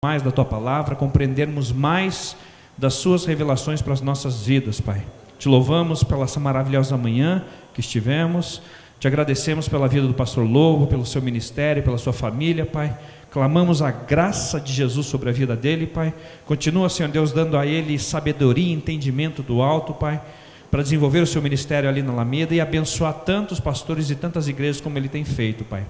mais da Tua Palavra, compreendermos mais das Suas revelações para as nossas vidas, Pai. Te louvamos pela essa maravilhosa manhã que estivemos, te agradecemos pela vida do pastor Lobo, pelo seu ministério, pela sua família, Pai. Clamamos a graça de Jesus sobre a vida dele, Pai. Continua, Senhor Deus, dando a ele sabedoria e entendimento do alto, Pai, para desenvolver o seu ministério ali na Alameda e abençoar tantos pastores e tantas igrejas como ele tem feito, Pai.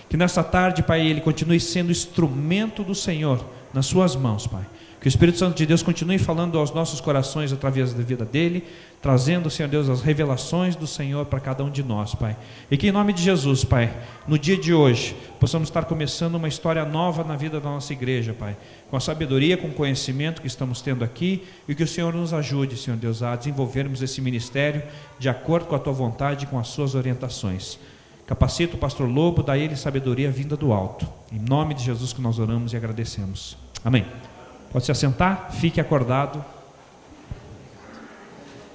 Que nesta tarde, Pai, ele continue sendo instrumento do Senhor nas suas mãos, Pai. Que o Espírito Santo de Deus continue falando aos nossos corações através da vida dele, trazendo, Senhor Deus, as revelações do Senhor para cada um de nós, Pai. E que em nome de Jesus, Pai, no dia de hoje, possamos estar começando uma história nova na vida da nossa igreja, Pai. Com a sabedoria, com o conhecimento que estamos tendo aqui, e que o Senhor nos ajude, Senhor Deus, a desenvolvermos esse ministério de acordo com a Tua vontade e com as Suas orientações. Capacita o pastor Lobo, dá a ele sabedoria vinda do alto. Em nome de Jesus que nós oramos e agradecemos. Amém. Pode se assentar, fique acordado.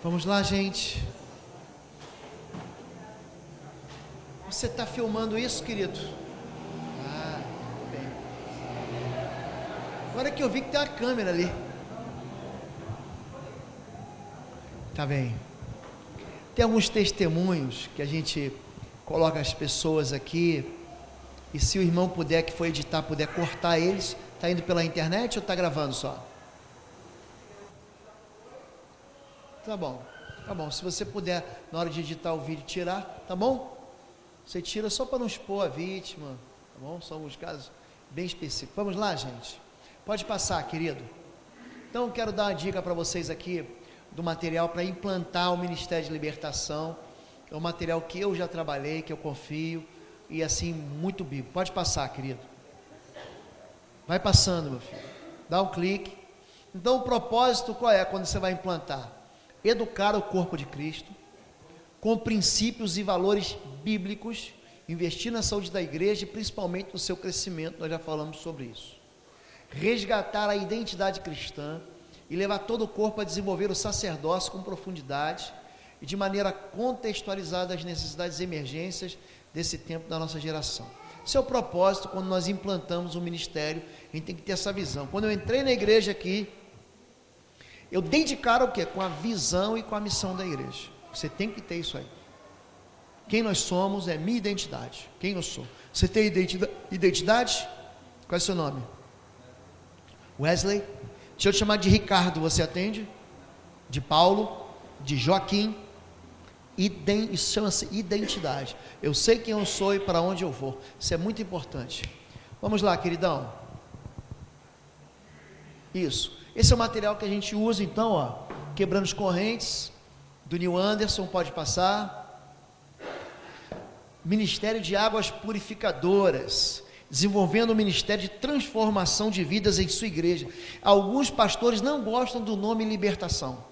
Vamos lá, gente. Você está filmando isso, querido? Ah, bem. Agora que eu vi que tem uma câmera ali. Tá bem. Tem alguns testemunhos que a gente coloca as pessoas aqui, e se o irmão puder, que for editar, puder cortar eles. Está indo pela internet ou está gravando só? Tá bom, se você puder, na hora de editar o vídeo, tirar, tá bom? Você tira só para não expor a vítima, tá bom? São alguns casos bem específicos. Vamos lá, gente? Pode passar, querido. Então, eu quero dar uma dica para vocês aqui, do material para implantar o Ministério de Libertação. É um material que eu já trabalhei, que eu confio, e assim, muito bíblico. Pode passar, querido. Vai passando, meu filho. Dá um clique. Então, o propósito qual é quando você vai implantar? Educar o corpo de Cristo, com princípios e valores bíblicos, investir na saúde da igreja e principalmente no seu crescimento, nós já falamos sobre isso. Resgatar a identidade cristã e levar todo o corpo a desenvolver o sacerdócio com profundidade e de maneira contextualizada às necessidades e emergências desse tempo da nossa geração. Esse é o propósito. Quando nós implantamos um ministério, a gente tem que ter essa visão. Quando eu entrei na igreja aqui, eu dei de cara o quê? Com a visão e com a missão da igreja. Você tem que ter isso aí. Quem nós somos é minha identidade. Quem eu sou? Você tem identidade? Qual é o seu nome? Wesley? Deixa eu te chamar de Ricardo, você atende? De Paulo? De Joaquim? Isso chama-se identidade. Eu sei quem eu sou e para onde eu vou. Isso é muito importante. Vamos lá, queridão. Isso. Esse é o material que a gente usa, então, ó, Quebrando as Correntes, do Neil Anderson, pode passar. Ministério de Águas Purificadoras, desenvolvendo um ministério de transformação de vidas em sua igreja. Alguns pastores não gostam do nome libertação.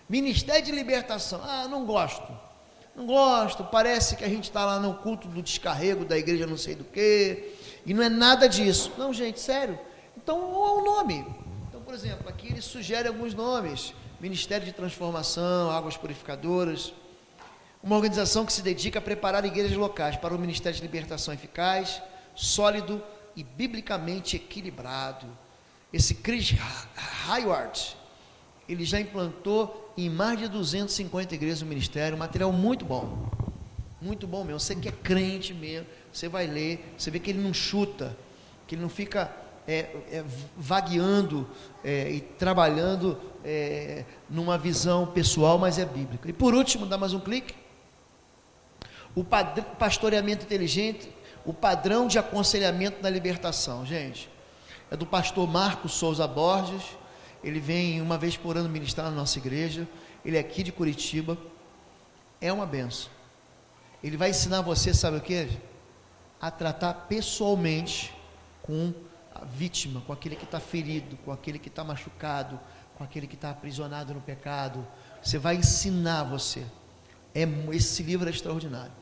Ministério de Libertação. Ah, não gosto, parece que a gente está lá no culto do descarrego da igreja não sei do que, e não é nada disso. Não, gente, sério. Então, é um nome. Então, por exemplo, aqui ele sugere alguns nomes: Ministério de Transformação, Águas Purificadoras, uma organização que se dedica a preparar igrejas locais para o Ministério de Libertação eficaz, sólido e biblicamente equilibrado. Esse Chris Hayward, ele já implantou em mais de 250 igrejas do ministério, um material muito bom mesmo. Você que é crente mesmo, você vai ler, você vê que ele não chuta, que ele não fica vagueando e trabalhando numa visão pessoal, mas é bíblica. E por último, dá mais um clique, o pastoreamento inteligente, o padrão de aconselhamento na libertação. Gente, é do pastor Marcos Souza Borges. Ele vem uma vez por ano ministrar na nossa igreja. Ele é aqui de Curitiba. É uma benção. Ele vai ensinar você, sabe o que? A tratar pessoalmente com a vítima, com aquele que está ferido, com aquele que está machucado, com aquele que está aprisionado no pecado. Você vai ensinar você. Esse livro é extraordinário.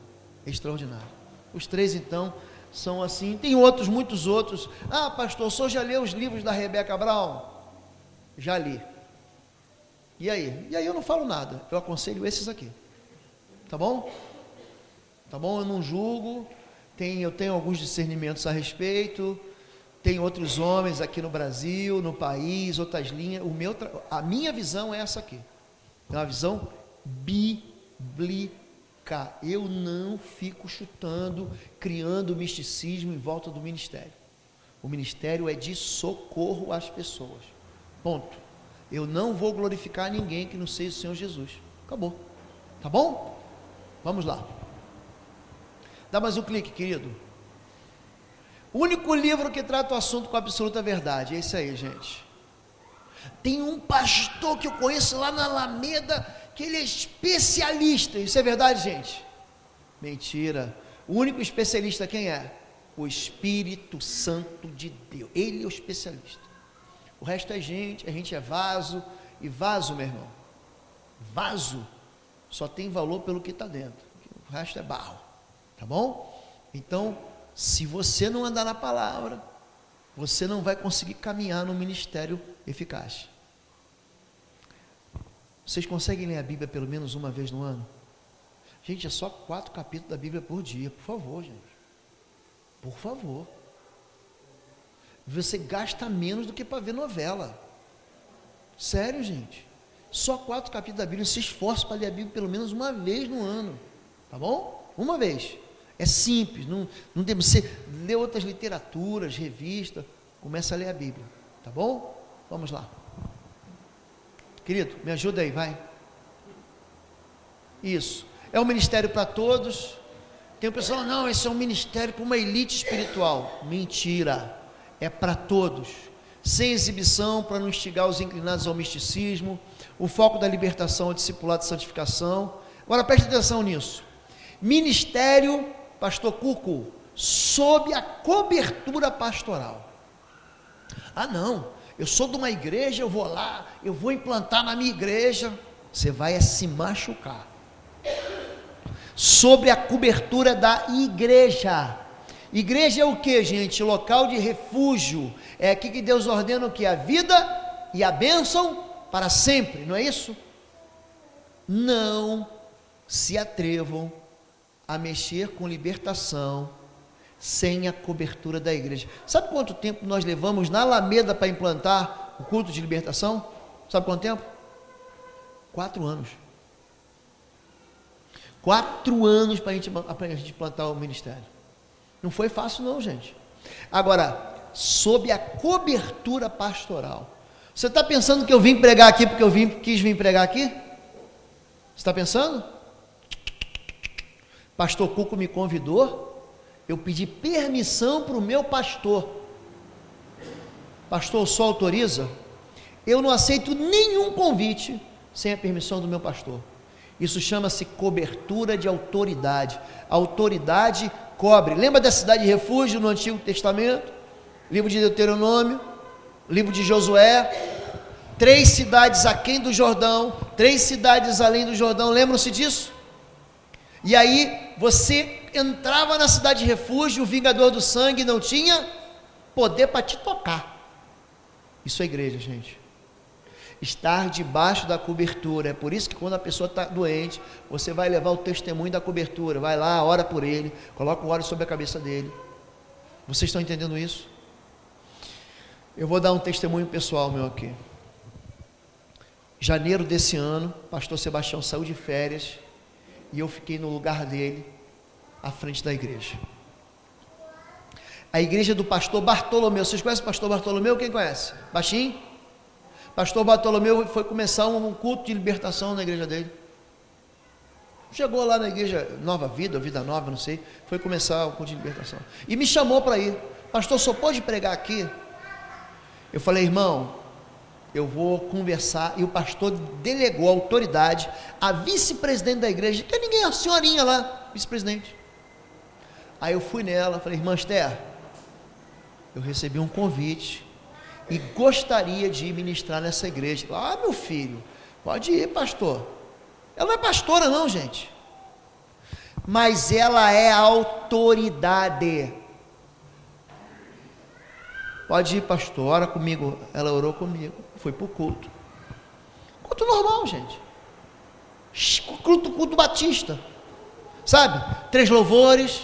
Os três, então, são assim. Tem outros, muitos outros. Ah, pastor, o senhor já leu os livros da Rebeca Brown? Já li. E aí? E aí eu não falo nada, eu aconselho esses aqui. Tá bom? Eu não julgo, eu tenho alguns discernimentos a respeito, tem outros homens aqui no Brasil, no país, outras linhas. A minha visão é essa aqui. É uma visão bíblica. Eu não fico chutando, criando misticismo em volta do ministério. O ministério é de socorro às pessoas. Ponto. Eu não vou glorificar ninguém que não seja o Senhor Jesus. Acabou. Tá bom? Vamos lá. Dá mais um clique, querido. O único livro que trata o assunto com absoluta verdade. É isso aí, gente. Tem um pastor que eu conheço lá na Alameda, que ele é especialista. Isso é verdade, gente? Mentira. O único especialista quem é? O Espírito Santo de Deus. Ele é o especialista. O resto é gente, a gente é vaso. E vaso, meu irmão, vaso só tem valor pelo que está dentro. O resto é barro. Tá bom? Então, se você não andar na palavra, você não vai conseguir caminhar no ministério eficaz. Vocês conseguem ler a Bíblia pelo menos uma vez no ano? Gente, é só 4 capítulos da Bíblia por dia. Por favor, gente. Por favor. Você gasta menos do que para ver novela. Sério, gente. Só 4 capítulos da Bíblia. Se esforce para ler a Bíblia pelo menos uma vez no ano. Tá bom? Uma vez. É simples. Não tem você ler outras literaturas, revistas. Começa a ler a Bíblia. Tá bom? Vamos lá. Querido, me ajuda aí, vai. Isso. É um ministério para todos. Tem o pessoal, não, esse é um ministério para uma elite espiritual. Mentira. É para todos. Sem exibição, para não instigar os inclinados ao misticismo. O foco da libertação é o discipulado de santificação. Agora preste atenção nisso. Ministério, pastor Cuco, sob a cobertura pastoral. Ah, não, eu sou de uma igreja, eu vou lá, eu vou implantar na minha igreja. Você vai se machucar. Sobre a cobertura da igreja. Igreja é o que, gente? Local de refúgio. É aqui que Deus ordena o que? A vida e a bênção para sempre, não é isso? Não se atrevam a mexer com libertação sem a cobertura da igreja. Sabe quanto tempo nós levamos na Alameda para implantar o culto de libertação? Sabe quanto tempo? 4 anos. 4 anos para a gente implantar o ministério. Não foi fácil não, gente. Agora, sob a cobertura pastoral. Você está pensando que eu vim pregar aqui porque eu quis vir pregar aqui? Você está pensando? Pastor Cuco me convidou, eu pedi permissão para o meu pastor. Pastor, o senhor autoriza? Eu não aceito nenhum convite sem a permissão do meu pastor. Isso chama-se cobertura de autoridade. A autoridade cobre. Lembra da cidade de refúgio no Antigo Testamento? Livro de Deuteronômio, livro de Josué. 3 cidades aquém do Jordão, 3 cidades além do Jordão. Lembram-se disso? E aí você entrava na cidade de refúgio, o vingador do sangue não tinha poder para te tocar. Isso é igreja, gente. Estar debaixo da cobertura. É por isso que quando a pessoa está doente, você vai levar o testemunho da cobertura. Vai lá, ora por ele, coloca o óleo sobre a cabeça dele. Vocês estão entendendo isso? Eu vou dar um testemunho pessoal meu aqui. Janeiro desse ano, pastor Sebastião saiu de férias e eu fiquei no lugar dele, à frente da igreja. A igreja do pastor Bartolomeu. Vocês conhecem o pastor Bartolomeu? Quem conhece? Baixinho? Pastor Bartolomeu foi começar um culto de libertação na igreja dele. Chegou lá na igreja Nova Vida, ou Vida Nova, não sei. Foi começar o culto de libertação. E me chamou para ir. Pastor, só pode pregar aqui? Eu falei, irmão, eu vou conversar. E o pastor delegou a autoridade à vice-presidente da igreja, que é ninguém, a senhorinha lá, vice-presidente. Aí eu fui nela, falei, irmã Esther, eu recebi um convite e gostaria de ir ministrar nessa igreja. Ah, meu filho, pode ir, pastor. Ela não é pastora não, gente, mas ela é autoridade. Pode ir, pastor, ora comigo. Ela orou comigo, foi para o culto. Culto normal, gente. Culto batista, sabe? 3 louvores,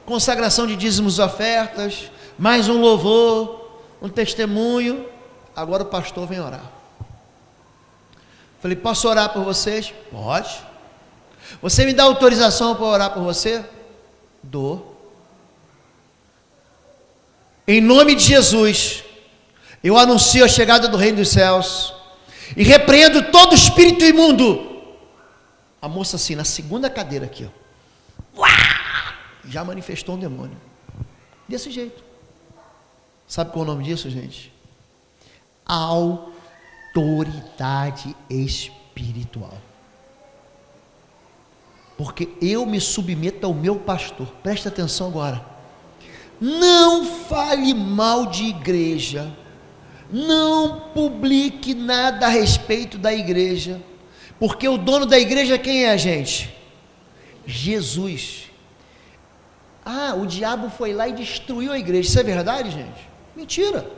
consagração de dízimos e ofertas, mais um louvor, um testemunho, agora o pastor vem orar. Falei, posso orar por vocês? Pode. Você me dá autorização para orar por você? Dou. Em nome de Jesus, eu anuncio a chegada do reino dos céus e repreendo todo espírito imundo. A moça assim, na segunda cadeira aqui, ó. Uá! Já manifestou um demônio. Desse jeito. Sabe qual é o nome disso, gente? Autoridade espiritual. Porque eu me submeto ao meu pastor. Presta atenção agora. Não fale mal de igreja. Não publique nada a respeito da igreja. Porque o dono da igreja quem é, gente? Jesus. Ah, o diabo foi lá e destruiu a igreja. Isso é verdade, gente? Mentira.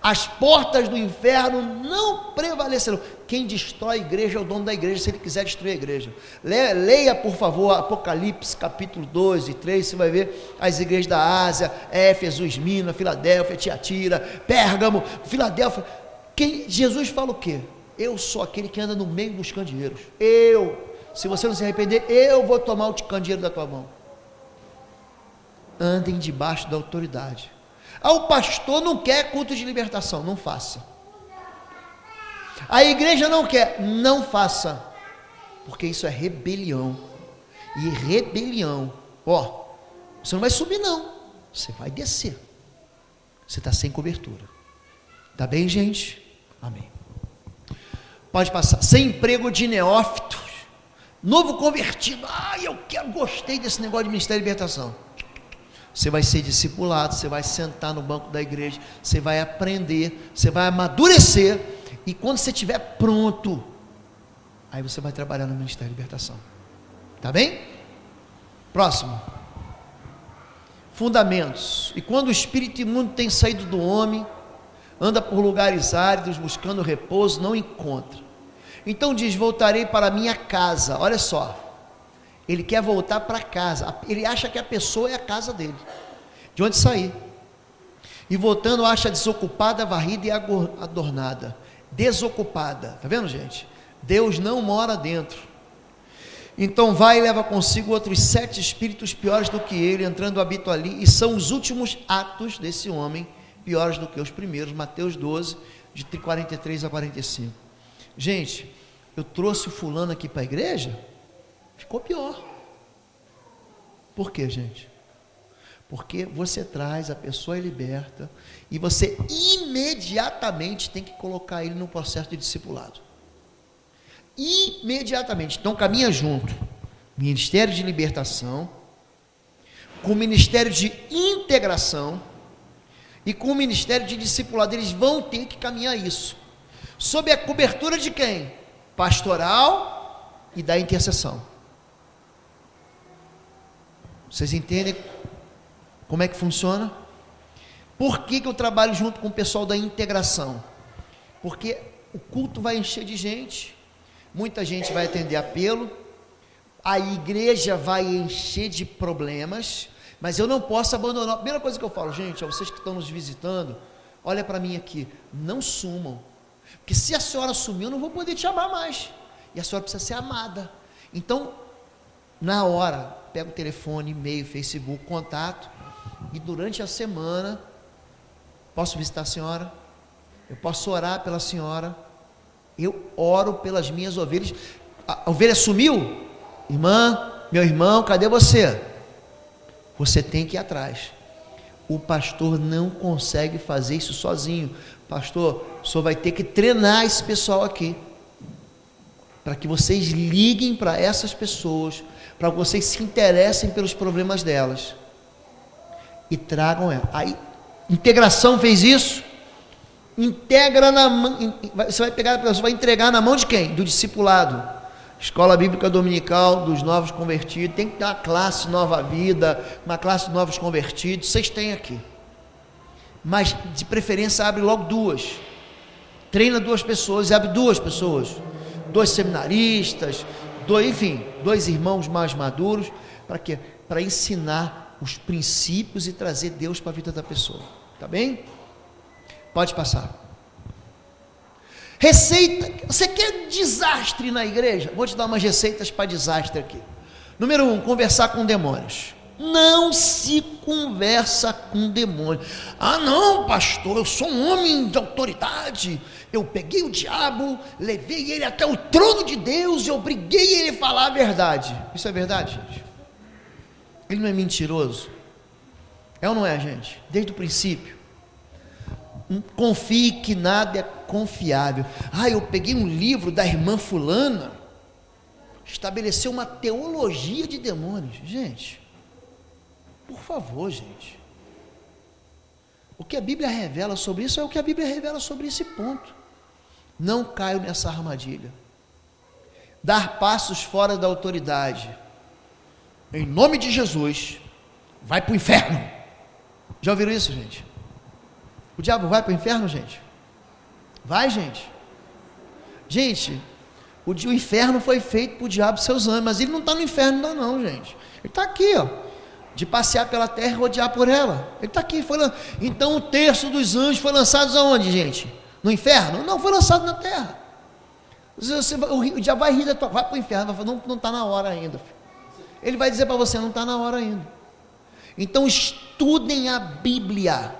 As portas do inferno não prevalecerão. Quem destrói a igreja é o dono da igreja, se ele quiser destruir a igreja. Leia, por favor, Apocalipse, capítulo 2 e 3, você vai ver as igrejas da Ásia, Éfeso, Esmina, Filadélfia, Tiatira, Pérgamo, Filadélfia. Jesus fala o quê? Eu sou aquele que anda no meio dos candeeiros. Se você não se arrepender, eu vou tomar o candeeiro da tua mão. Andem debaixo da autoridade. O pastor não quer culto de libertação, não faça. A igreja não quer, não faça. Porque isso é rebelião. E rebelião, você não vai subir não, você vai descer. Você está sem cobertura. Tá bem, gente? Amém. Pode passar. Sem emprego de neófitos, novo convertido. Gostei desse negócio de ministério de libertação. Você vai ser discipulado, você vai sentar no banco da igreja, você vai aprender, você vai amadurecer, e quando você estiver pronto, aí você vai trabalhar no Ministério de Libertação. Tá bem? Próximo. Fundamentos. E quando o espírito imundo tem saído do homem, anda por lugares áridos, buscando repouso, não encontra. Então diz, voltarei para a minha casa. Olha só. Ele quer voltar para casa. Ele acha que a pessoa é a casa dele, de onde sair. E voltando, acha desocupada, varrida e adornada. Desocupada. Está vendo, gente? Deus não mora dentro. Então vai e leva consigo outros 7 espíritos piores do que ele, entrando habito ali. E são os últimos atos desse homem, piores do que os primeiros. Mateus 12, de 43 a 45. Gente, eu trouxe o fulano aqui para a igreja, ficou pior. Por quê, gente? Porque você traz, a pessoa é liberta, e você imediatamente tem que colocar ele no processo de discipulado. Imediatamente. Então caminha junto. Ministério de libertação, com o ministério de integração, e com o ministério de discipulado. Eles vão ter que caminhar isso. Sob a cobertura de quem? Pastoral e da intercessão. Vocês entendem como é que funciona? Por que eu trabalho junto com o pessoal da integração? Porque o culto vai encher de gente, muita gente vai atender apelo, a igreja vai encher de problemas, mas eu não posso abandonar. A primeira coisa que eu falo, gente, a vocês que estão nos visitando, olha para mim aqui, não sumam, porque se a senhora sumir, eu não vou poder te amar mais, e a senhora precisa ser amada. Então, na hora, pega o telefone, e-mail, Facebook, contato, e durante a semana, posso visitar a senhora, eu posso orar pela senhora, eu oro pelas minhas ovelhas. A ovelha sumiu? Irmã, meu irmão, cadê você? Você tem que ir atrás. O pastor não consegue fazer isso sozinho. Pastor, o senhor vai ter que treinar esse pessoal aqui, para que vocês liguem para essas pessoas, para que vocês se interessem pelos problemas delas e tragam ela. Aí, integração fez isso. Integra na mão. Você vai pegar, você vai entregar na mão de quem? Do discipulado. Escola Bíblica Dominical dos novos convertidos. Tem que ter uma classe Nova Vida, uma classe de novos convertidos. Vocês têm aqui, mas de preferência abre logo 2. Treina 2 pessoas e abre 2 pessoas, 2 seminaristas, 2 irmãos mais maduros. Para quê? Para ensinar os princípios e trazer Deus para a vida da pessoa. Tá bem? Pode passar. Receita. Você quer desastre na igreja? Vou te dar umas receitas para desastre aqui. Número 1, conversar com demônios. Não se conversa com demônios. Ah não, pastor, eu sou um homem de autoridade, eu peguei o diabo, levei ele até o trono de Deus e obriguei ele a falar a verdade. Isso é verdade, gente? Ele não é mentiroso? É ou não é, gente? Desde o princípio. Confie que nada é confiável. Ah, eu peguei um livro da irmã fulana, estabeleceu uma teologia de demônios. Gente, por favor, gente, o que a Bíblia revela sobre isso é o que a Bíblia revela sobre esse ponto. Não caio nessa armadilha. Dar passos fora da autoridade, em nome de Jesus, vai para o inferno. Já ouviram isso, gente? O diabo vai para o inferno, gente? Vai, gente. Gente, o inferno foi feito para o diabo e seus anjos, mas ele não está no inferno ainda não, gente. Ele está aqui, ó, de passear pela terra e rodear por ela. Ele está aqui. Então o terço dos anjos foi lançado aonde, gente? No inferno? Não, foi lançado na terra. O diabo vai rir da tua... Vai para o inferno, vai falar, não está na hora ainda. Ele vai dizer para você, não está na hora ainda. Então estudem a Bíblia,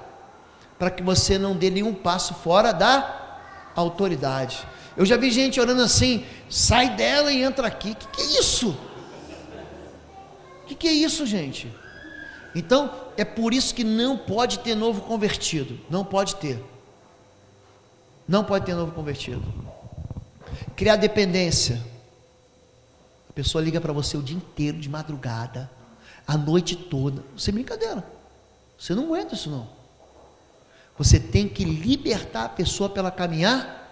para que você não dê nenhum passo fora da autoridade. Eu já vi gente orando assim, sai dela e entra aqui. Que é isso? Que é isso, gente? Então, é por isso que não pode ter novo convertido. Não pode ter. Não pode ter novo convertido. Criar dependência. A pessoa liga para você o dia inteiro, de madrugada, a noite toda. Sem brincadeira. Você não aguenta isso não. Você tem que libertar a pessoa para ela caminhar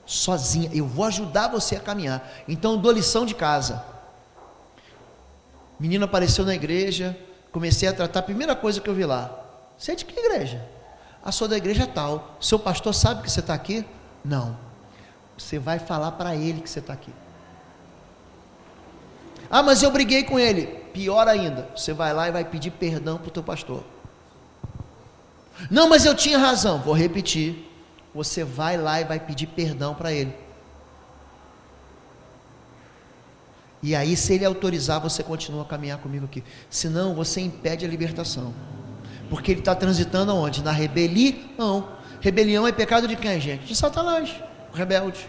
sozinha. Eu vou ajudar você a caminhar. Então eu dou lição de casa. Menino apareceu na igreja, comecei a tratar, a primeira coisa que eu vi lá, você é de que igreja? Ah, sou da igreja tal. Seu pastor sabe que você está aqui? Não. Você vai falar para ele que você está aqui. Ah, mas eu briguei com ele. Pior ainda, você vai lá e vai pedir perdão para o teu pastor. Não, mas eu tinha razão. Vou repetir. Você vai lá e vai pedir perdão para ele. E aí, se ele autorizar, você continua a caminhar comigo aqui. Senão, você impede a libertação. Porque ele está transitando aonde? Na rebelião. Rebelião é pecado de quem, gente? De Satanás, o rebelde.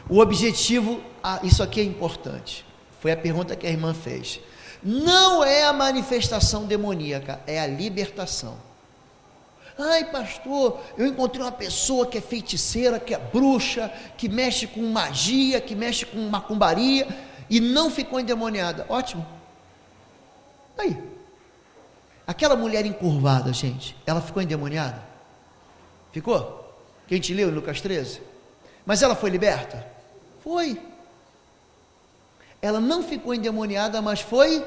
O objetivo, isso aqui é importante. Foi a pergunta que a irmã fez. Não é a manifestação demoníaca, é a libertação. Ai, pastor, eu encontrei uma pessoa que é feiticeira, que é bruxa, que mexe com magia, que mexe com macumbaria e não ficou endemoniada. Ótimo. Aí, aquela mulher encurvada, gente, ela ficou endemoniada? Ficou? Quem te leu em Lucas 13? Mas ela foi liberta? Foi. Ela não ficou endemoniada, mas foi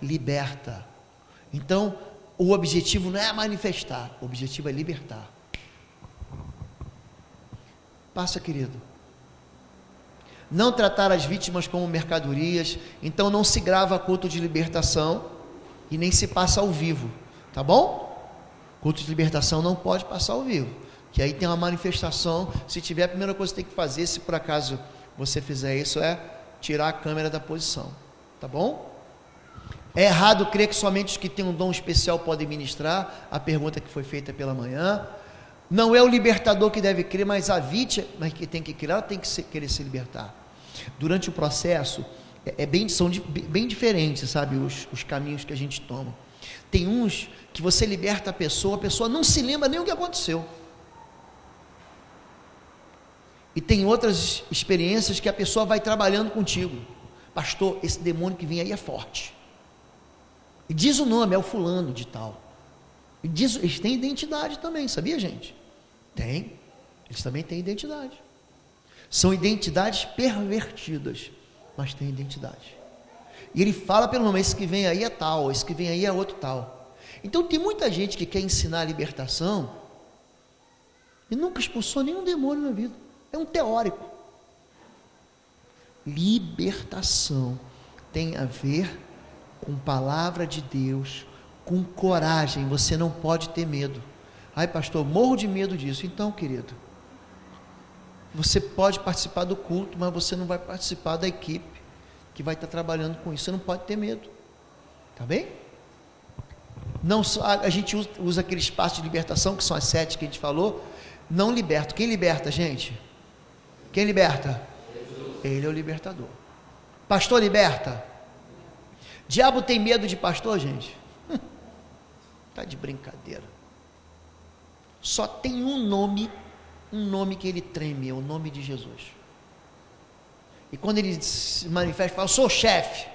liberta. Então, o objetivo não é manifestar, o objetivo é libertar. Passa, querido. Não tratar as vítimas como mercadorias. Então não se grava culto de libertação e nem se passa ao vivo, tá bom? Culto de libertação não pode passar ao vivo, que aí tem uma manifestação. Se tiver, a primeira coisa que tem que fazer, se por acaso você fizer isso, é tirar a câmera da posição, tá bom? É errado crer que somente os que têm um dom especial podem ministrar, a pergunta que foi feita pela manhã. Não é o libertador que deve crer, mas a vítima que tem que crer, ela tem que querer se libertar. Durante o processo, são bem diferentes, sabe, os caminhos que a gente toma. Tem uns que você liberta a pessoa não se lembra nem o que aconteceu. E tem outras experiências que a pessoa vai trabalhando contigo. Pastor, esse demônio que vem aí é forte. E diz o nome, é o fulano de tal. E diz, eles têm identidade também, sabia, gente? Tem. Eles também têm identidade. São identidades pervertidas, mas têm identidade. E ele fala pelo nome, esse que vem aí é tal, esse que vem aí é outro tal. Então tem muita gente que quer ensinar a libertação e nunca expulsou nenhum demônio na vida. É um teórico. Libertação tem a ver com palavra de Deus, com coragem. Você não pode ter medo. Ai, pastor, morro de medo disso. Então, querido, você pode participar do culto, mas você não vai participar da equipe que vai estar trabalhando com isso. Você não pode ter medo. Tá bem? Não, a gente usa aquele espaço de libertação, que são as 7 que a gente falou. Não liberta. Quem liberta, gente? Quem liberta? Jesus. Ele é o libertador. Pastor liberta? Diabo tem medo de pastor, gente? Tá de brincadeira. Só tem um nome que ele treme, é o nome de Jesus. E quando ele se manifesta, fala: eu sou o chefe,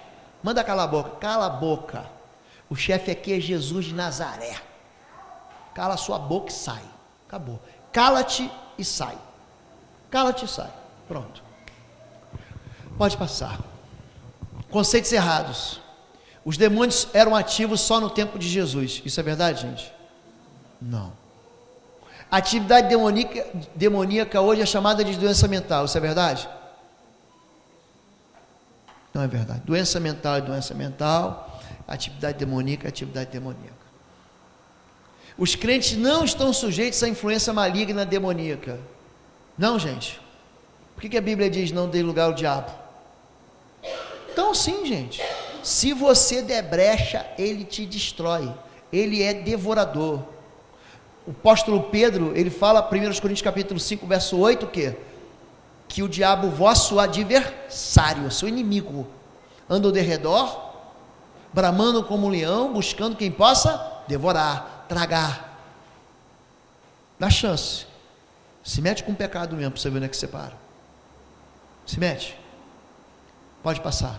manda calar a boca. Cala a boca. O chefe aqui é Jesus de Nazaré. Cala a sua boca e sai. Acabou. Cala-te e sai. Cala-te e sai. Pronto. Pode passar. Conceitos errados. Os demônios eram ativos só no tempo de Jesus. Isso é verdade, gente? Não. A atividade demoníaca hoje é chamada de doença mental. Isso é verdade? Não é verdade. Doença mental é doença mental. Atividade demoníaca é atividade demoníaca. Os crentes não estão sujeitos à influência maligna demoníaca. Não, gente. Por que a Bíblia diz não dê lugar ao diabo? Então sim, gente. Se você der brecha, ele te destrói. Ele é devorador. O apóstolo Pedro, ele fala, 1 Coríntios capítulo 5, verso 8, o quê? Que o diabo, vosso adversário, seu inimigo, anda ao derredor, bramando como um leão, buscando quem possa devorar, tragar. Dá chance. Se mete com o pecado mesmo, para você ver onde é que você para. Se mete. Pode passar.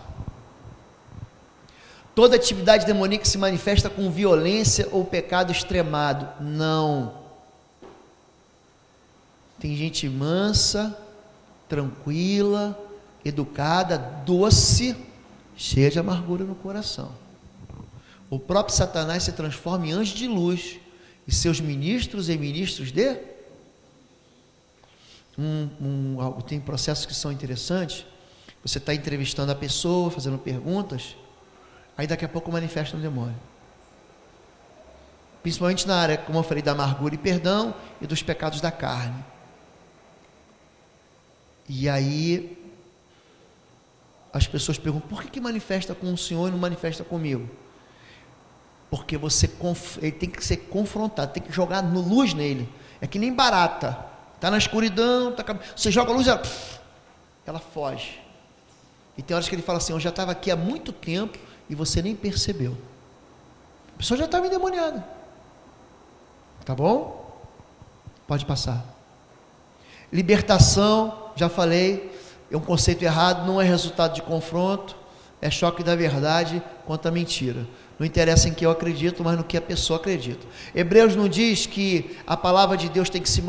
Toda atividade demoníaca se manifesta com violência ou pecado extremado. Não. Tem gente mansa, tranquila, educada, doce, cheia de amargura no coração. O próprio Satanás se transforma em anjo de luz e seus ministros e ministros de... tem processos que são interessantes. Você está entrevistando a pessoa, fazendo perguntas, aí daqui a pouco manifesta um demônio. Principalmente na área, como eu falei, da amargura e perdão e dos pecados da carne. E aí as pessoas perguntam: por que manifesta com o Senhor e não manifesta comigo? Porque ele tem que ser confrontado, tem que jogar luz nele. É que nem barata, está na escuridão, você joga a luz, ela foge. E tem horas que ele fala assim: eu já estava aqui há muito tempo e você nem percebeu. A pessoa já estava endemoniada. Tá bom? Pode passar. Libertação, já falei, é um conceito errado, não é resultado de confronto, é choque da verdade contra a mentira. Não interessa em que eu acredito, mas no que a pessoa acredita. Hebreus não diz que a palavra de Deus tem que ser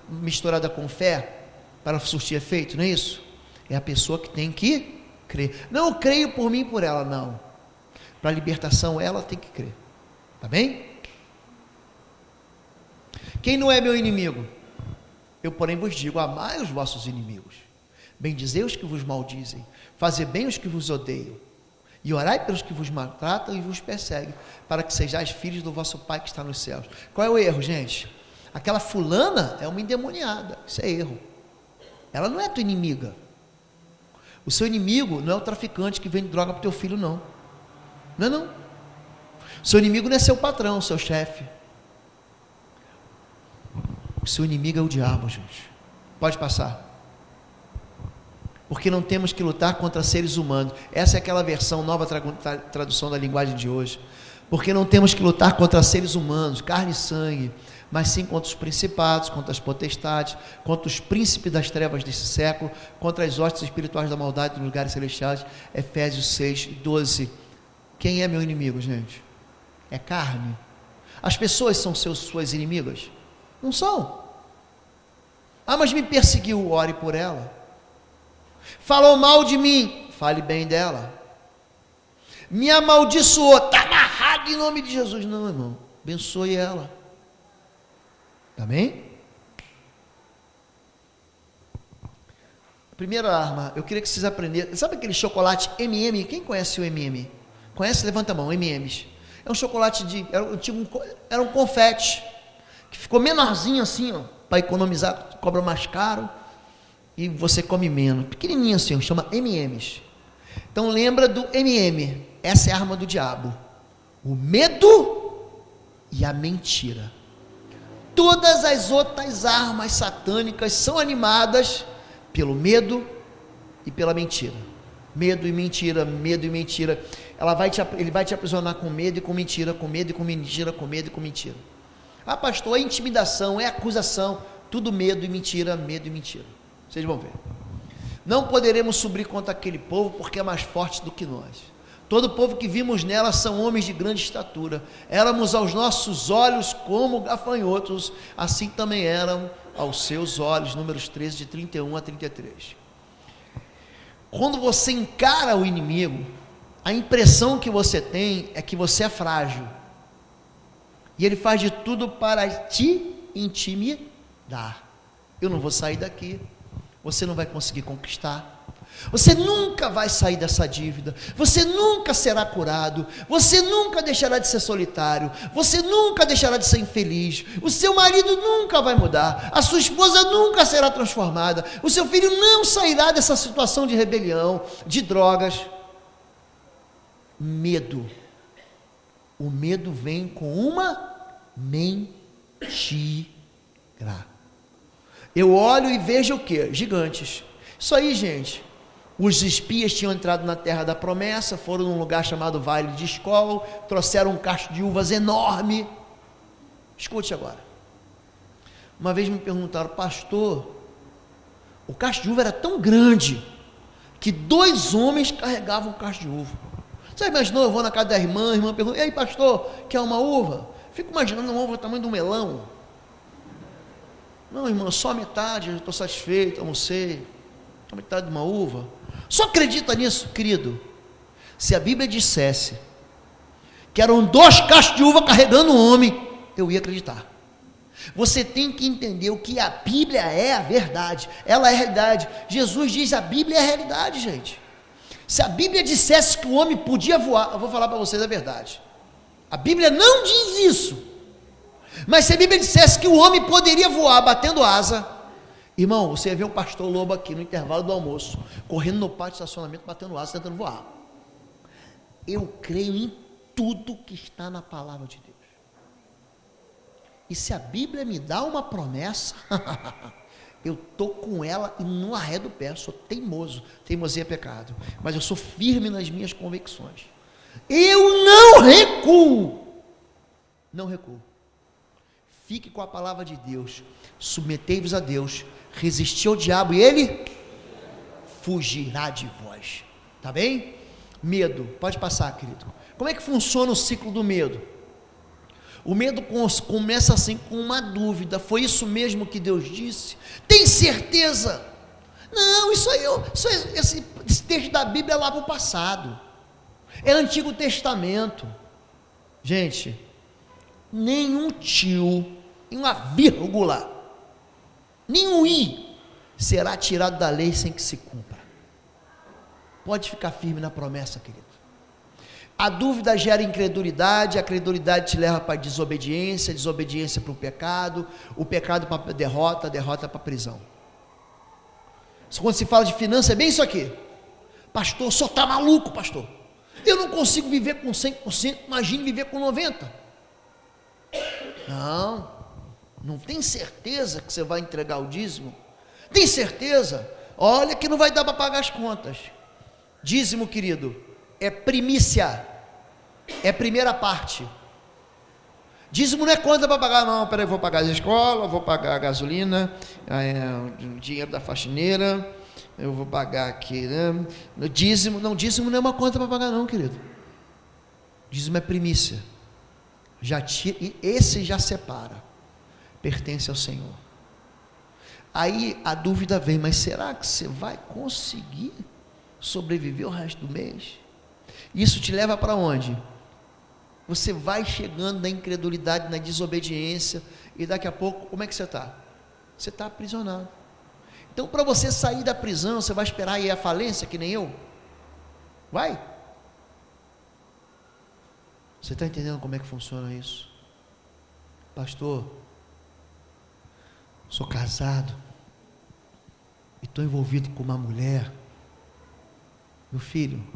misturada com fé para surtir efeito, não é isso? É a pessoa que tem que crer. Não, eu creio por mim e por ela, não. Para a libertação, ela tem que crer. Tá bem? Quem não é meu inimigo? Eu, porém, vos digo: amai os vossos inimigos, bendizei os que vos maldizem, fazei bem os que vos odeiam, e orai pelos que vos maltratam e vos perseguem, para que sejais filhos do vosso Pai que está nos céus. Qual é o erro, gente? Aquela fulana é uma endemoniada. Isso é erro. Ela não é tua inimiga. O seu inimigo não é o traficante que vende droga para o teu filho, não. Não é não. O seu inimigo não é seu patrão, seu chefe. O seu inimigo é o diabo, gente. Pode passar. Porque não temos que lutar contra seres humanos. Essa é aquela versão, nova tradução da linguagem de hoje. Porque não temos que lutar contra seres humanos, carne e sangue, mas sim contra os principados, contra as potestades, contra os príncipes das trevas desse século, contra as hostes espirituais da maldade dos lugares celestiais. Efésios 6, 12. Quem é meu inimigo, gente? É carne. As pessoas são suas inimigas? Não são. Ah, mas me perseguiu, ore por ela. Falou mal de mim, fale bem dela. Me amaldiçoou, está amarrado em nome de Jesus. Não, irmão, abençoe ela. Tá bem? A primeira arma, eu queria que vocês aprendessem. Sabe aquele chocolate M&M? Quem conhece o M&M? Conhece? Levanta a mão, M&M's. É um chocolate era um confete, que ficou menorzinho assim, ó, para economizar, cobra mais caro, e você come menos. Pequenininho assim, chama M&M's. Então lembra do M&M, essa é a arma do diabo. O medo e a mentira. Todas as outras armas satânicas são animadas pelo medo e pela mentira. Medo e mentira, medo e mentira. Ele vai te aprisionar com medo e com mentira, com medo e com mentira, com medo e com mentira. Ah, pastor, é intimidação, é acusação, tudo medo e mentira, medo e mentira. Vocês vão ver. Não poderemos subir contra aquele povo, porque é mais forte do que nós. Todo o povo que vimos nela são homens de grande estatura. Éramos aos nossos olhos como gafanhotos, assim também eram aos seus olhos. Números 13, de 31 a 33. Quando você encara o inimigo, a impressão que você tem é que você é frágil. E ele faz de tudo para te intimidar. Eu não vou sair daqui. Você não vai conseguir conquistar. Você nunca vai sair dessa dívida. Você nunca será curado. Você nunca deixará de ser solitário. Você nunca deixará de ser infeliz. O seu marido nunca vai mudar. A sua esposa nunca será transformada. O seu filho não sairá dessa situação de rebelião, de drogas. Medo. O medo vem com uma mentira. Eu olho e vejo o quê? Gigantes. Isso aí, gente. Os espias tinham entrado na terra da promessa, foram num lugar chamado Vale de Escol, trouxeram um cacho de uvas enorme. Escute agora. Uma vez me perguntaram, pastor, o cacho de uva era tão grande que 2 homens carregavam o cacho de uva. Você imaginou, eu vou na casa da irmã, a irmã pergunta, ei pastor, quer uma uva? Fico imaginando uma uva do tamanho de um melão. Não, irmã, só metade, eu estou satisfeito, almocei. A metade de uma uva. Só acredita nisso, querido? Se a Bíblia dissesse que eram 2 cachos de uva carregando um homem, eu ia acreditar. Você tem que entender o que a Bíblia é a verdade. Ela é a realidade. Jesus diz a Bíblia é a realidade, gente. Se a Bíblia dissesse que o homem podia voar, eu vou falar para vocês a verdade. A Bíblia não diz isso. Mas se a Bíblia dissesse que o homem poderia voar batendo asa, irmão, você ia ver um pastor Lobo aqui no intervalo do almoço, correndo no pátio de estacionamento, batendo asa, tentando voar. Eu creio em tudo que está na palavra de Deus. E se a Bíblia me dá uma promessa, eu estou com ela e não arredo o pé, sou teimoso. Teimosia é pecado, mas eu sou firme nas minhas convicções. Eu não recuo. Não recuo. Fique com a palavra de Deus. Submetei-vos a Deus. Resisti ao diabo e ele fugirá de vós. Tá bem? Medo. Pode passar, querido. Como é que funciona o ciclo do medo? O medo começa assim com uma dúvida. Foi isso mesmo que Deus disse? Tem certeza? Não, esse texto da Bíblia é lá para o passado. É Antigo Testamento. Gente, nenhum tio, uma vírgula, nenhum i será tirado da lei sem que se cumpra. Pode ficar firme na promessa, querido. A dúvida gera incredulidade, a credulidade te leva para a desobediência, a desobediência para o pecado para a derrota, a derrota para a prisão. Quando se fala de finanças, é bem isso aqui. Pastor, só está maluco, pastor. Eu não consigo viver com 100%, imagine viver com 90%. Não tem certeza que você vai entregar o dízimo? Tem certeza? Olha que não vai dar para pagar as contas. Dízimo, querido, é primícia, é primeira parte. Dízimo não é conta para pagar, não. Peraí, vou pagar a escola, vou pagar a gasolina, o dinheiro da faxineira, eu vou pagar aqui, né? Dízimo não é uma conta para pagar, não, querido. Dízimo é primícia. Esse já separa, pertence ao Senhor. Aí a dúvida vem, mas será que você vai conseguir sobreviver o resto do mês? Isso te leva para onde? Você vai chegando na incredulidade, na desobediência, e daqui a pouco, como é que você está? Você está aprisionado. Então, para você sair da prisão, você vai esperar ir à falência, que nem eu? Vai? Você está entendendo como é que funciona isso? Pastor, sou casado e estou envolvido com uma mulher. Meu filho,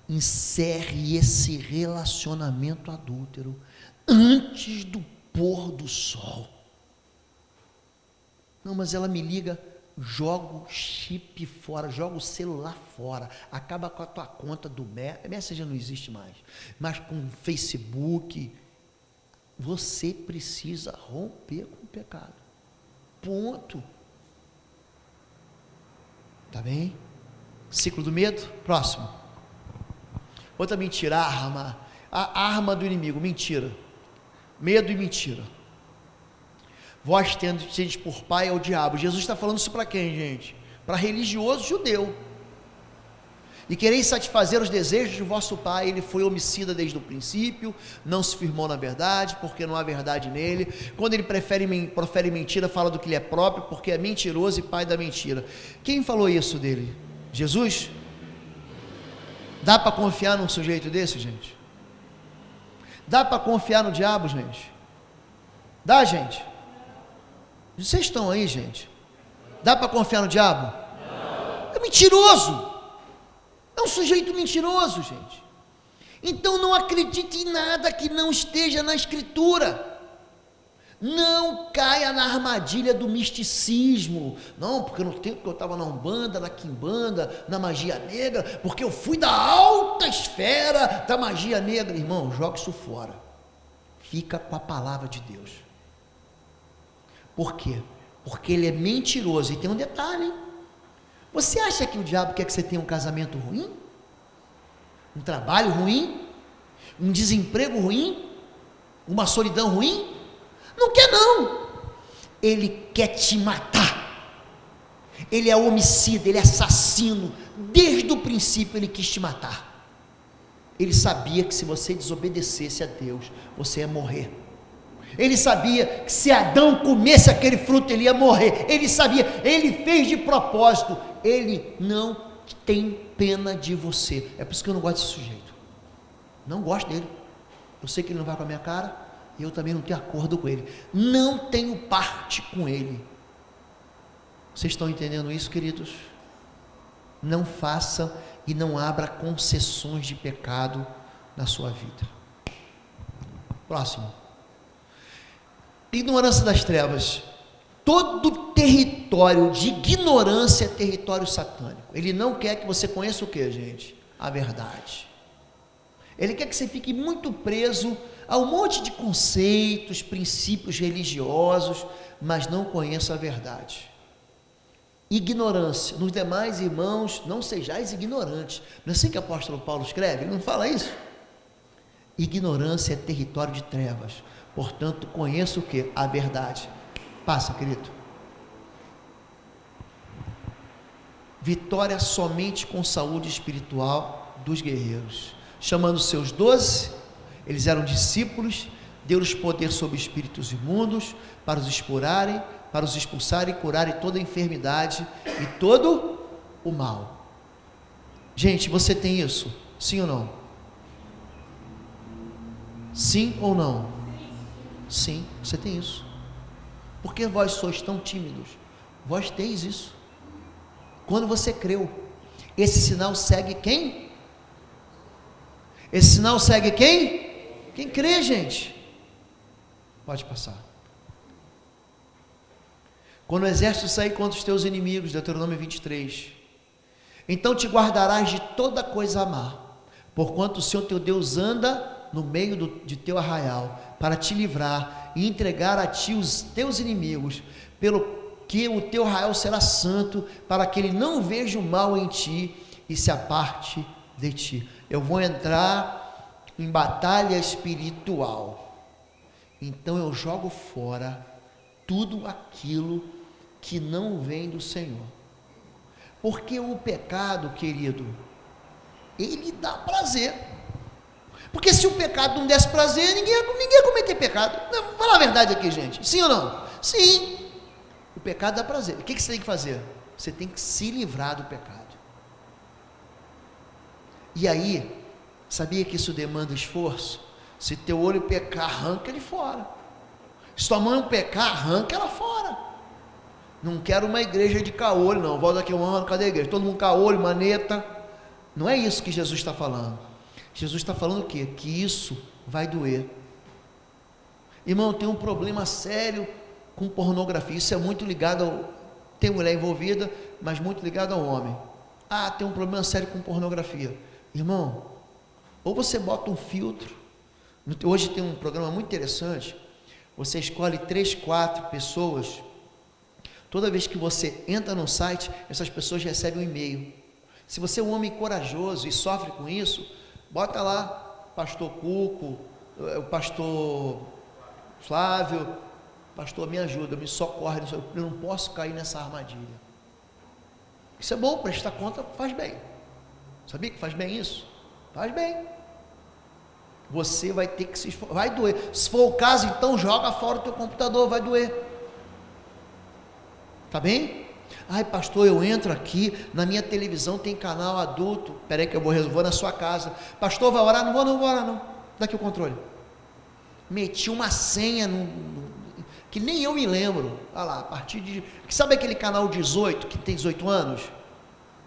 encerre esse relacionamento adúltero antes do pôr do sol. Não, mas ela me liga, joga o chip fora, joga o celular fora, acaba com a tua conta do Messenger, não existe mais, mas com o Facebook. Você precisa romper com o pecado. Ponto. Tá bem? Ciclo do medo, próximo. Outra mentira, a arma do inimigo, mentira. Medo e mentira. Vós tendes por pai ao diabo. Jesus está falando isso para quem, gente? Para religioso judeu. E quereis satisfazer os desejos de vosso pai. Ele foi homicida desde o princípio, não se firmou na verdade, porque não há verdade nele. Quando ele profere mentira, fala do que lhe é próprio, porque é mentiroso e pai da mentira. Quem falou isso dele? Jesus? Dá para confiar num sujeito desse, gente? Dá para confiar no diabo, gente? Dá, gente? Vocês estão aí, gente? Dá para confiar no diabo? Não. É mentiroso. É um sujeito mentiroso, gente. Então não acredite em nada que não esteja na Escritura. Não caia na armadilha do misticismo. Não, porque no tempo que eu estava na Umbanda, na Quimbanda, na magia negra, porque eu fui da alta esfera da magia negra. Irmão, joga isso fora. Fica com a palavra de Deus. Por quê? Porque ele é mentiroso. E tem um detalhe, hein? Você acha que o diabo quer que você tenha um casamento ruim? Um trabalho ruim? Um desemprego ruim? Uma solidão ruim? Não quer não. Ele quer te matar. Ele é homicida, ele é assassino. Desde o princípio ele quis te matar. Ele sabia que se você desobedecesse a Deus, você ia morrer. Ele sabia que se Adão comesse aquele fruto, ele ia morrer. Ele sabia, ele fez de propósito. Ele não tem pena de você. É por isso que eu não gosto desse sujeito. Não gosto dele. Eu sei que ele não vai com a minha cara, e eu também não tenho acordo com ele. Não tenho parte com ele. Vocês estão entendendo isso, queridos? Não faça e não abra concessões de pecado na sua vida. Próximo. Ignorância das trevas. Todo território de ignorância é território satânico. Ele não quer que você conheça o que, gente? A verdade. Ele quer que você fique muito preso a um monte de conceitos, princípios religiosos, mas não conheça a verdade. Ignorância. Nos demais, irmãos, não sejais ignorantes. Não é assim que o apóstolo Paulo escreve? Ele não fala isso? Ignorância é território de trevas. Portanto, conheça o que? A verdade. Passa, querido. Vitória somente com saúde espiritual dos guerreiros. Chamando seus 12, eles eram discípulos, deu-lhes poder sobre espíritos imundos, para os expulsarem e curarem toda a enfermidade e todo o mal. Gente, você tem isso? Sim ou não? Sim ou não? Sim, você tem isso. Por que vós sois tão tímidos? Vós teis isso. Quando você creu, esse sinal segue quem? Esse sinal segue quem? Quem crê, gente. Pode passar. Quando o exército sair contra os teus inimigos, Deuteronômio 23, então te guardarás de toda coisa má, porquanto o Senhor teu Deus anda no meio de teu arraial, para te livrar e entregar a ti os teus inimigos, pelo que o teu arraial será santo, para que ele não veja o mal em ti e se aparte de ti. Eu vou entrar em batalha espiritual, então eu jogo fora tudo aquilo que não vem do Senhor, porque o pecado, querido, ele dá prazer. Porque se o pecado não desse prazer, ninguém ia cometer pecado. Não, vamos falar a verdade aqui, gente. Sim ou não? Sim. O pecado dá prazer. O que você tem que fazer? Você tem que se livrar do pecado. E aí, Sabia que isso demanda esforço? Se teu olho pecar, arranca ele fora. Se tua mão pecar, arranca ela fora. Não quero uma igreja de caolho, não. Volta daqui um ano, cadê a igreja? Todo mundo caolho, maneta. Não é isso que Jesus está falando. Jesus está falando o quê? Que isso vai doer. Irmão, tem um problema sério com pornografia. Isso é muito ligado ao... Tem mulher envolvida, mas muito ligado ao homem. Ah, tem um problema sério com pornografia. Irmão, ou você bota um filtro. Hoje tem um programa muito interessante. Você escolhe 3, 4 pessoas. Toda vez que você entra no site, essas pessoas recebem um e-mail. Se você é um homem corajoso e sofre com isso, bota lá, pastor Cuco, o pastor Flávio, pastor, me ajuda, me socorre, eu não posso cair nessa armadilha. Isso é bom, prestar conta faz bem. Sabia que faz bem isso? Faz bem. Você vai ter que se esforçar, vai doer. Se for o caso, então joga fora o teu computador, vai doer. Tá bem? Ai, pastor, eu entro aqui, na minha televisão tem canal adulto. Peraí que eu vou na sua casa. Pastor, vai orar? Não vou orar não. Dá aqui o controle. Meti uma senha que nem eu me lembro. Olha lá, a partir de... Sabe aquele canal 18, que tem 18 anos?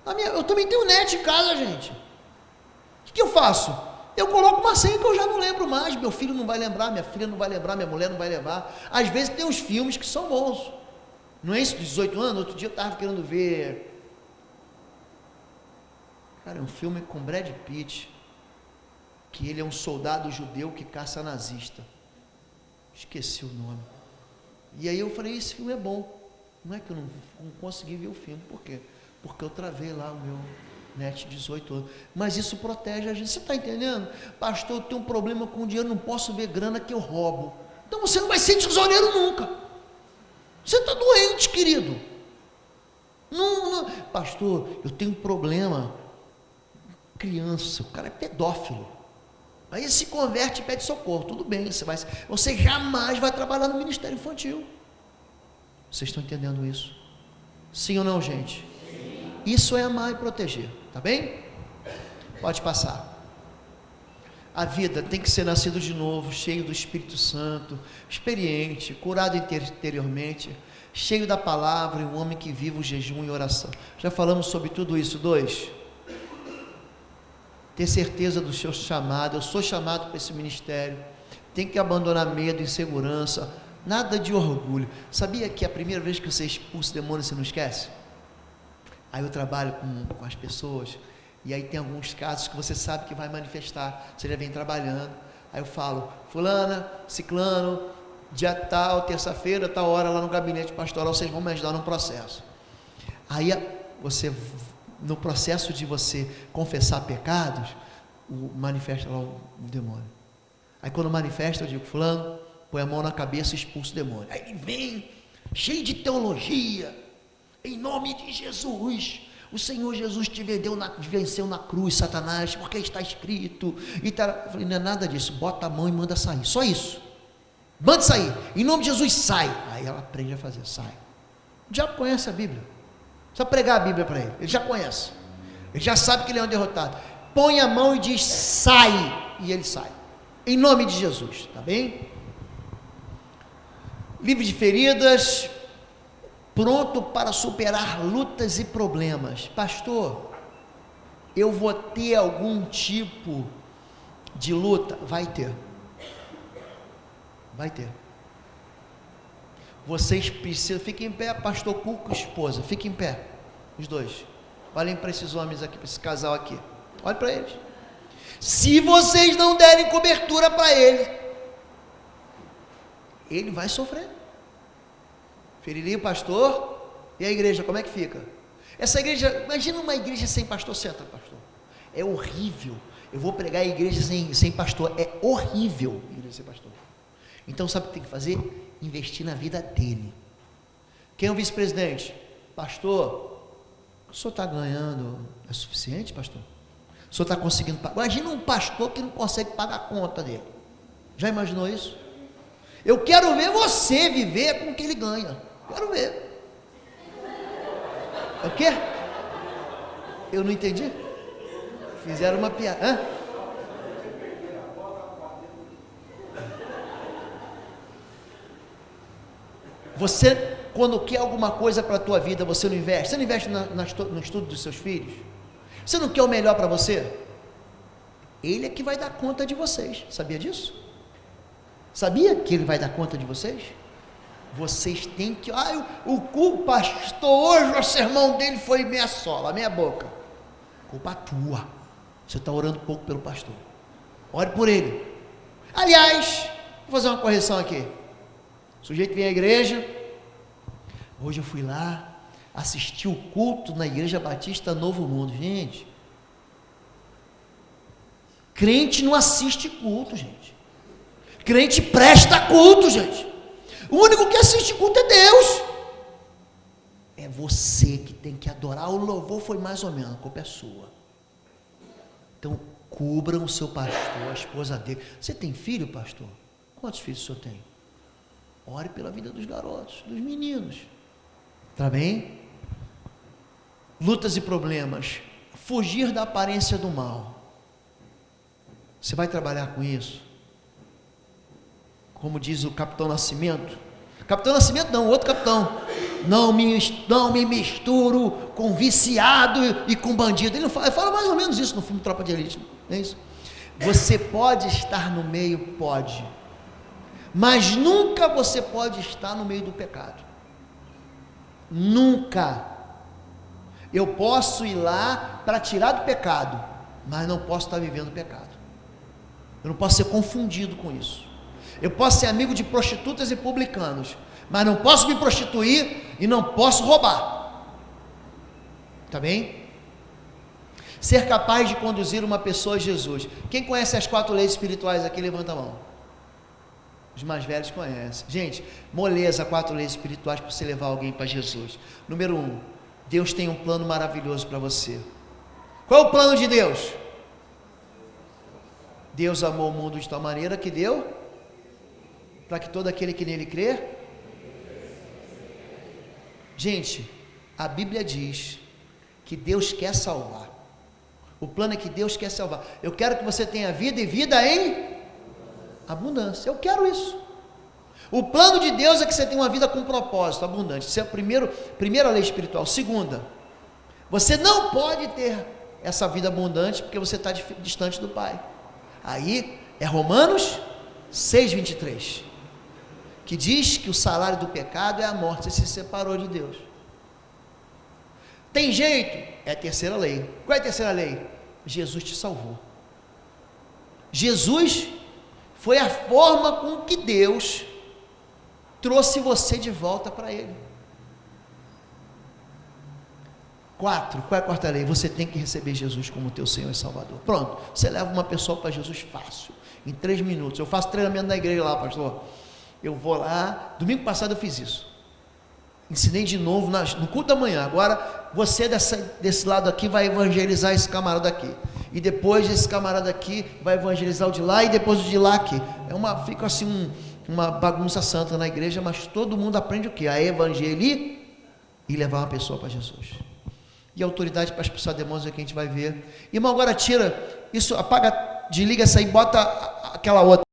Eu também tenho net em casa, gente. O que eu faço? Eu coloco uma senha que eu já não lembro mais. Meu filho não vai lembrar, minha filha não vai lembrar, minha mulher não vai lembrar. Às vezes tem uns filmes que são bons. Não é isso, 18 anos? Outro dia eu estava querendo ver... Cara, é um filme com Brad Pitt, que ele é um soldado judeu que caça nazista. Esqueci o nome. E aí eu falei, esse filme é bom. Não é que eu não consegui ver o filme. Por quê? Porque eu travei lá o meu net 18 anos. Mas isso protege a gente. Você está entendendo? Pastor, eu tenho um problema com dinheiro, não posso ver grana que eu roubo. Então você não vai ser tesoureiro nunca. Você está doente, querido. Não. Pastor, eu tenho um problema. Criança, o cara é pedófilo. Aí ele se converte e pede socorro. Tudo bem, você jamais vai trabalhar no ministério infantil. Vocês estão entendendo isso? Sim ou não, gente? Sim. Isso é amar e proteger, tá bem? Pode passar. A vida tem que ser nascido de novo, cheio do Espírito Santo, experiente, curado interiormente, cheio da palavra, e um homem que vive o jejum e oração. Já falamos sobre tudo isso. 2. Ter certeza do seu chamado. Eu sou chamado para esse ministério. Tem que abandonar medo, insegurança, nada de orgulho. Sabia que a primeira vez que você expulsa o demônio, você não esquece? Aí eu trabalho com as pessoas, e aí tem alguns casos que você sabe que vai manifestar, você já vem trabalhando. Aí eu falo, fulana, ciclano, dia tal, terça-feira, tal hora, lá no gabinete pastoral, vocês vão me ajudar no processo. Aí você, no processo de você confessar pecados, manifesta lá o demônio. Aí quando manifesta, eu digo, fulano, põe a mão na cabeça e expulsa o demônio. Aí ele vem, cheio de teologia, em nome de Jesus. O Senhor Jesus te venceu na cruz, Satanás, porque está escrito. Eu falei, não é nada disso, bota a mão e manda sair, só isso. Manda sair, em nome de Jesus, sai. Aí ela aprende a fazer, sai. O diabo conhece a Bíblia, só pregar a Bíblia para ele já conhece, ele já sabe que ele é um derrotado. Põe a mão e diz, sai, e ele sai, em nome de Jesus, tá bem? Livre de feridas, pronto para superar lutas e problemas. Pastor, eu vou ter algum tipo de luta? Vai ter. Vocês precisam, fiquem em pé, pastor Cuco e esposa, fiquem em pé, os dois. Olhem para esses homens aqui, para esse casal aqui. Olhem para eles. Se vocês não derem cobertura para ele vai sofrer. Feriria o pastor e a igreja, como é que fica? Essa igreja, imagina uma igreja sem pastor, senta, pastor. É horrível. Eu vou pregar a igreja sem pastor. É horrível a igreja sem pastor. Então sabe o que tem que fazer? Investir na vida dele. Quem é o vice-presidente? Pastor, o senhor está ganhando, é suficiente, pastor? O senhor está conseguindo pagar? Imagina um pastor que não consegue pagar a conta dele. Já imaginou isso? Eu quero ver você viver com o que ele ganha. Quero ver. É o quê? Eu não entendi. Fizeram uma piada. Você, quando quer alguma coisa para a tua vida, você não investe? Você não investe no estudo dos seus filhos? Você não quer o melhor para você? Ele é que vai dar conta de vocês, sabia disso? Sabia que ele vai dar conta de vocês? Vocês têm que... o pastor hoje, o sermão dele foi meia sola, meia boca. Culpa tua. Você está orando pouco pelo pastor. Ore por ele. Aliás, vou fazer uma correção aqui. O sujeito vem à igreja. Hoje eu fui lá, assisti o culto na Igreja Batista Novo Mundo. Gente, crente não assiste culto, gente. Crente presta culto, gente. O único que assiste culto é Deus. É você que tem que adorar. O louvor foi mais ou menos, a culpa é sua. Então, cubram o seu pastor, a esposa dele. Você tem filho, pastor? Quantos filhos o senhor tem? Ore pela vida dos garotos, dos meninos. Tá bem? Lutas e problemas. Fugir da aparência do mal. Você vai trabalhar com isso? Como diz o Capitão Nascimento. Capitão Nascimento não, outro capitão. Não me misturo com viciado e com bandido. Ele fala mais ou menos isso no filme Tropa de Elite. Não é isso? Você pode estar no meio, pode. Mas nunca você pode estar no meio do pecado. Nunca. Eu posso ir lá para tirar do pecado, mas não posso estar vivendo o pecado. Eu não posso ser confundido com isso. Eu posso ser amigo de prostitutas e publicanos, mas não posso me prostituir e não posso roubar. Tá bem? Ser capaz de conduzir uma pessoa a Jesus. Quem conhece as 4 leis espirituais aqui, levanta a mão. Os mais velhos conhecem. Gente, moleza 4 leis espirituais para você levar alguém para Jesus. Número 1, Deus tem um plano maravilhoso para você. Qual é o plano de Deus? Deus amou o mundo de tal maneira que deu para que todo aquele que nele crê. Gente, a Bíblia diz que Deus quer salvar. O plano é que Deus quer salvar. Eu quero que você tenha vida e vida em abundância. Eu quero isso. O plano de Deus é que você tenha uma vida com propósito, abundante. Isso é a primeira lei espiritual. Segunda, você não pode ter essa vida abundante porque você está distante do Pai. Aí é Romanos 6:23, que diz que o salário do pecado é a morte. Você se separou de Deus. Tem jeito? É a terceira lei. Qual é a terceira lei? Jesus te salvou. Jesus foi a forma com que Deus trouxe você de volta para Ele. 4, qual é a quarta lei? Você tem que receber Jesus como teu Senhor e Salvador. Pronto, você leva uma pessoa para Jesus fácil, em 3 minutos. Eu faço treinamento na igreja lá, pastor. Eu vou lá, domingo passado eu fiz isso. Ensinei de novo no culto da manhã. Agora, você desse lado aqui vai evangelizar esse camarada aqui. E depois esse camarada aqui vai evangelizar o de lá e depois o de lá aqui. Fica assim uma bagunça santa na igreja, mas todo mundo aprende o quê? A evangelizar e levar uma pessoa para Jesus. E a autoridade para expulsar demônios é que a gente vai ver. Irmão, agora tira isso, apaga, desliga essa aí, bota aquela outra.